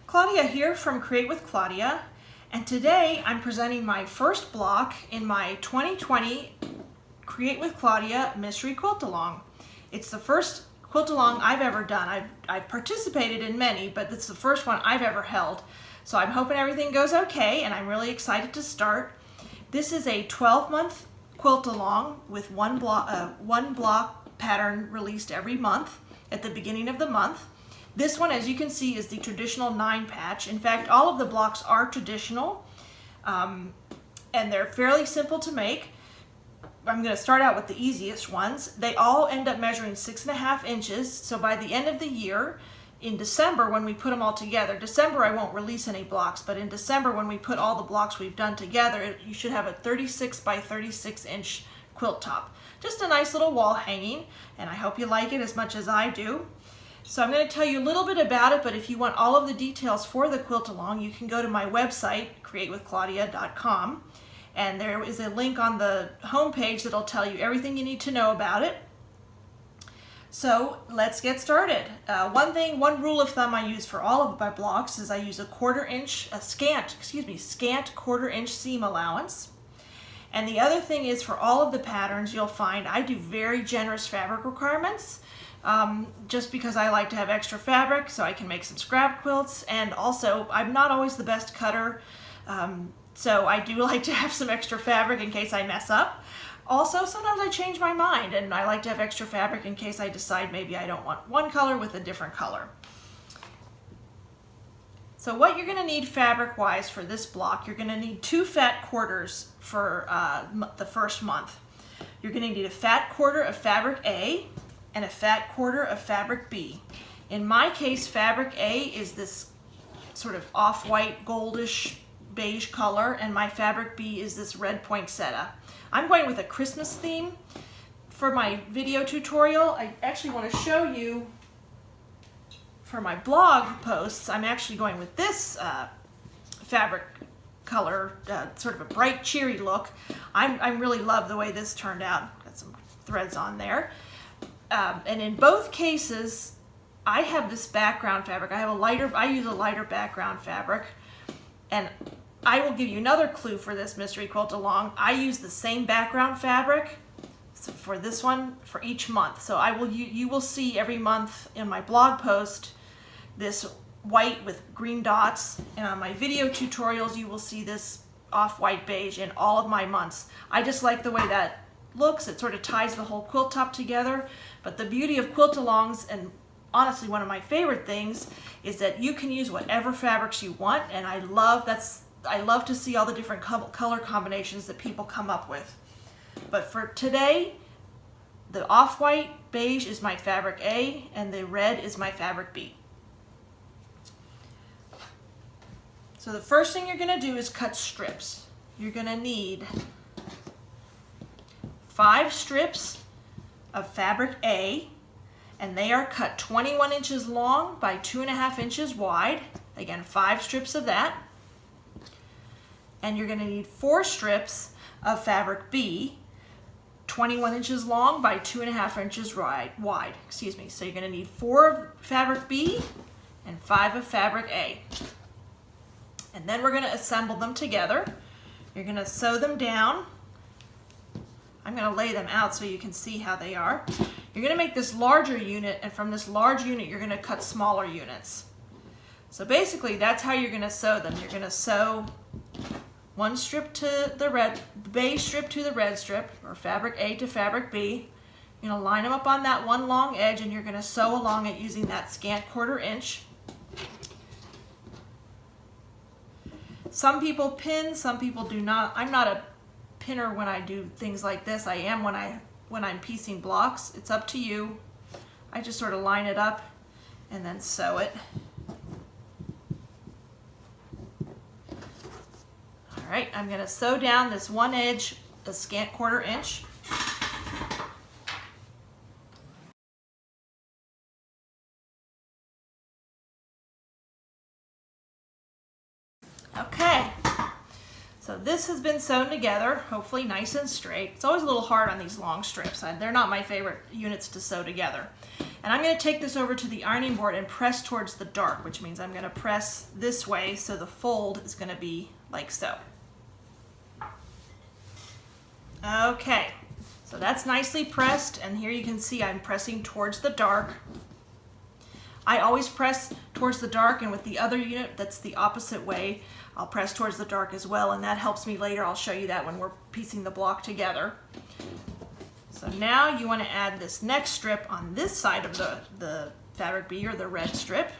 Claudia here from Create with Claudia, and today I'm presenting my first block in my 2020 Create with Claudia Mystery Quilt Along. It's the first quilt along I've ever done. I've participated in many, but it's the first one I've ever held. So I'm hoping everything goes okay, and I'm really excited to start. This is a 12-month quilt along with one block pattern released every month at the beginning of the month. This one, as you can see, is the traditional 9-patch. In fact, all of the blocks are traditional, and they're fairly simple to make. I'm going to start out with the easiest ones. They all end up measuring 6.5 inches, so by the end of the year, in December when we put them all together, December I won't release any blocks, but in December when we put all the blocks we've done together, you should have a 36 by 36 inch quilt top. Just a nice little wall hanging, and I hope you like it as much as I do. So I'm going to tell you a little bit about it, but if you want all of the details for the quilt along, you can go to my website, createwithclaudia.com, and there is a link on the home page that'll tell you everything you need to know about it. So let's get started. One rule of thumb I use for all of my blocks is I use a scant quarter-inch seam allowance. And the other thing is, for all of the patterns, you'll find I do very generous fabric requirements. Just because I like to have extra fabric so I can make some scrap quilts, and also I'm not always the best cutter, so I do like to have some extra fabric in case I mess up. Also, sometimes I change my mind and I like to have extra fabric in case I decide maybe I don't want one color with a different color. So what you're going to need fabric wise for this block, you're going to need 2 fat quarters for the first month. You're going to need a fat quarter of fabric A and a fat quarter of fabric B. In my case, fabric A is this sort of off-white goldish beige color, and my fabric B is this red poinsettia. I'm going with a Christmas theme for my video tutorial. I actually want to show you for my blog posts, I'm actually going with this fabric color, sort of a bright cheery look. I really love the way this turned out. Got some threads on there. And in both cases, I have this background fabric. I use a lighter background fabric, and I will give you another clue for this mystery quilt along. I use the same background fabric for this one for each month. So you will see every month in my blog post this white with green dots, and on my video tutorials you will see this off-white beige in all of my months. I just like the way that looks. It sort of ties the whole quilt top together. But the beauty of quilt alongs, and honestly one of my favorite things, is that you can use whatever fabrics you want, and I love to see all the different color combinations that people come up with. But for today, the off-white beige is my fabric A and the red is my fabric B. So the first thing you're going to do is cut strips. You're going to need 5 strips of fabric A, and they are cut 21 inches long by 2.5 inches wide. Again, 5 strips of that. And you're going to need 4 strips of fabric B, 21 inches long by 2.5 inches wide. Excuse me. So you're going to need 4 of fabric B and 5 of fabric A. And then we're going to assemble them together. You're going to sew them down. I'm going to lay them out so you can see how they are. You're going to make this larger unit, and from this large unit you're going to cut smaller units. So basically that's how you're going to sew them. You're going to sew one strip to the beige strip to the red strip, or fabric A to fabric B. You're going to line them up on that one long edge, and you're going to sew along it using that scant quarter-inch. Some people pin, some people do not. I'm not a pinner when I do things like this. I am when I'm piecing blocks. It's up to you. I just sort of line it up and then sew it. All right, I'm going to sew down this one edge a scant quarter-inch. Okay, so this has been sewn together, hopefully nice and straight. It's always a little hard on these long strips. They're not my favorite units to sew together. And I'm going to take this over to the ironing board and press towards the dark, which means I'm going to press this way so the fold is going to be like so. Okay, so that's nicely pressed, and here you can see I'm pressing towards the dark. I always press towards the dark, and with the other unit that's the opposite way, I'll press towards the dark as well, and that helps me later. I'll show you that when we're piecing the block together. So now you want to add this next strip on this side of the fabric B, or the red strip.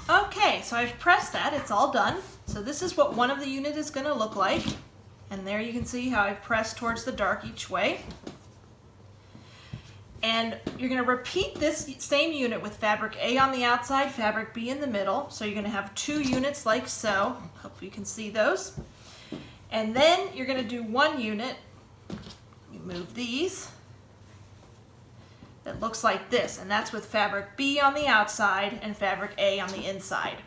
Okay, so I've pressed that, it's all done. So this is what one of the unit is going to look like. And there you can see how I've pressed towards the dark each way. And you're going to repeat this same unit with fabric A on the outside, fabric B in the middle. So you're going to have 2 units like so. Hope you can see those. And then you're going to do 1 unit. You move these. That looks like this, and that's with fabric B on the outside and fabric A on the inside.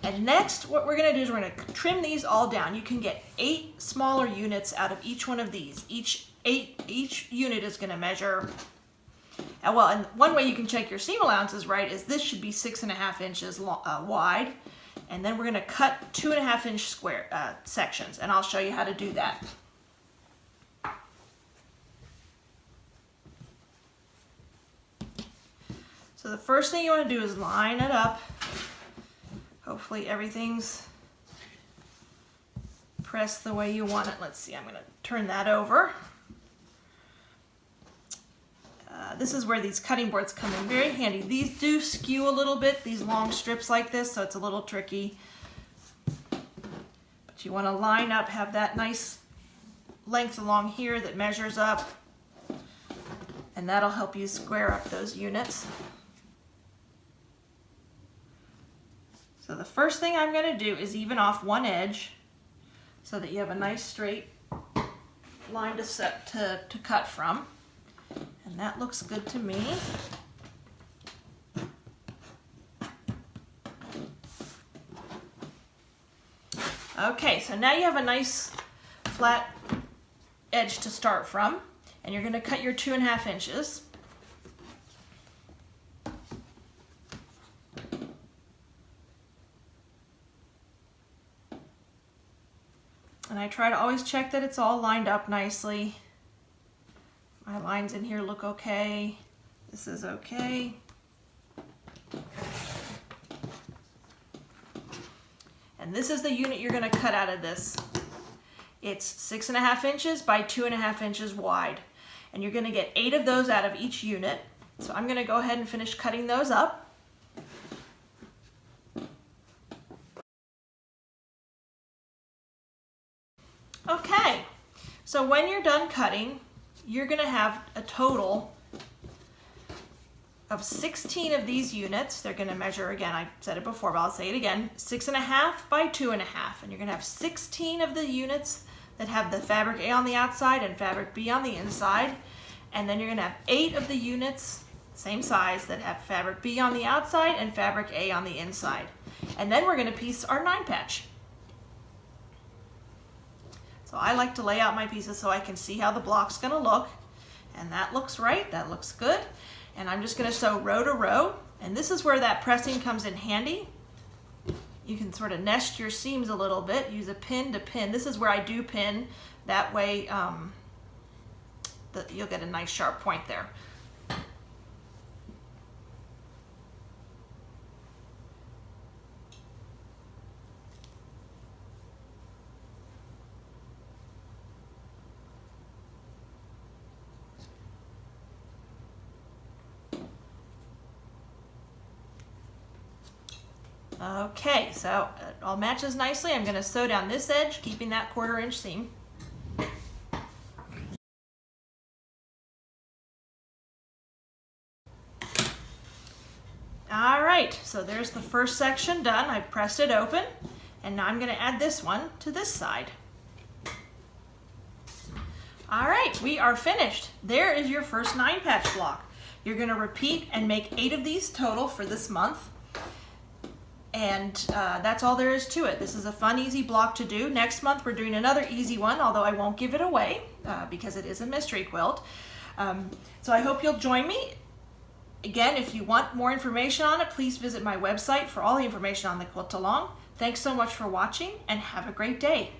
And next, what we're going to do is we're going to trim these all down. You can get 8 smaller units out of each one of these. Each unit is going to measure, well, and one way you can check your seam allowances right is this should be 6.5 inches wide, and then we're going to cut 2.5 inch square sections, and I'll show you how to do that. So the first thing you want to do is line it up. Hopefully everything's pressed the way you want it. Let's see, I'm going to turn that over. This is where these cutting boards come in very handy. These do skew a little bit, these long strips like this, so it's a little tricky. But you want to line up, have that nice length along here that measures up, and that'll help you square up those units. So the first thing I'm going to do is even off one edge so that you have a nice straight line to cut from. And that looks good to me. Okay, so now you have a nice flat edge to start from, and you're going to cut your 2.5 inches. And I try to always check that it's all lined up nicely. My lines in here look okay. This is okay. And this is the unit you're going to cut out of this. It's 6.5 inches by 2.5 inches wide. And you're going to get 8 of those out of each unit. So I'm going to go ahead and finish cutting those up. Okay, so when you're done cutting, you're going to have a total of 16 of these units. They're going to measure, again, I said it before, but I'll say it again, 6.5 by 2.5. And you're going to have 16 of the units that have the fabric A on the outside and fabric B on the inside. And then you're going to have 8 of the units, same size, that have fabric B on the outside and fabric A on the inside. And then we're going to piece our 9 patch. So I like to lay out my pieces so I can see how the block's going to look. And that looks right, that looks good. And I'm just going to sew row to row. And this is where that pressing comes in handy. You can sort of nest your seams a little bit, use a pin to pin. This is where I do pin, that way you'll get a nice sharp point there. Okay, so it all matches nicely. I'm going to sew down this edge, keeping that 1/4 inch seam. All right, so there's the first section done. I've pressed it open, and now I'm going to add this one to this side. All right, we are finished. There is your first 9 patch block. You're going to repeat and make 8 of these total for this month. And that's all there is to it. This is a fun, easy block to do. Next month we're doing another easy one, although I won't give it away because it is a mystery quilt. So I hope you'll join me. Again, if you want more information on it, please visit my website for all the information on the quilt along. Thanks so much for watching and have a great day.